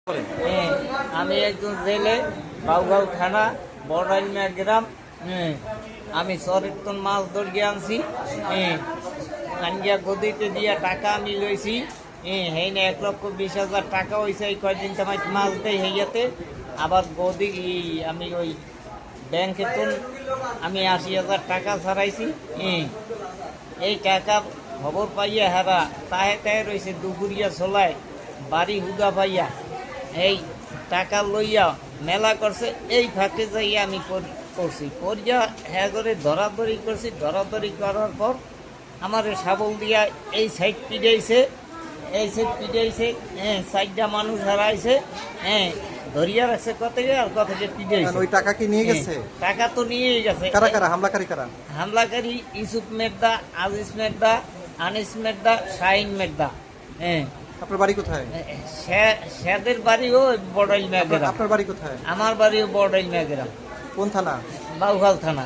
হ্যাঁ, আমি একজন জেলে বাউগাঁও থানা বড়াইলমিয়া গ্রাম। আমি চরিত্তন মাছ ধরিয়ে আনছি। আনগিয়া গদিতে দিয়া টাকা আমি লইছি। হেই না 1,20,000 টাকা হয়েছে। এই কয়দিন তোমার মাছ দেয় হেইয়াতে আবার গদি আমি ওই ব্যাংকে তুন আমি 80,000 টাকা ছাড়াইছি। এই টাকা খবর পাইয়া হারা তাহে তাহে রয়েছে দুপুরিয়া চলায় বাড়ি হুদা পাইয়া এই টাকা লইয়া মেলা করছে। এই ফাঁকে যাইয়া আমি করছি করিয়া হ্যাঁ করে ধরাধরি করছি। ধরাধরি করার পর আমার শাবল দিয়া এই সাইড পিটাইছে, এই সাইড পিটাইছে। সাইডটা মানুষ হারাইছে। ধরিয়া রাখছে কত আর কত পিটাইছে। ওই টাকা কি নিয়ে গেছে? টাকা তো নিয়েই গেছে। কারা কারা হামলাকারী? কারা হামলাকারী? ইউসুফ মেদদা, আজিজ মেদদা, আনিস মেদদা, শাহিন মেদদা। আপনার বাড়ি কোথায়? সেদের বাড়িও বড়াইলমিয়া গ্রাম। আপনার বাড়ি কোথায়? আমার বাড়িও বড়াইলমিয়া গ্রাম। কোন থানা? বাউগাঁও থানা।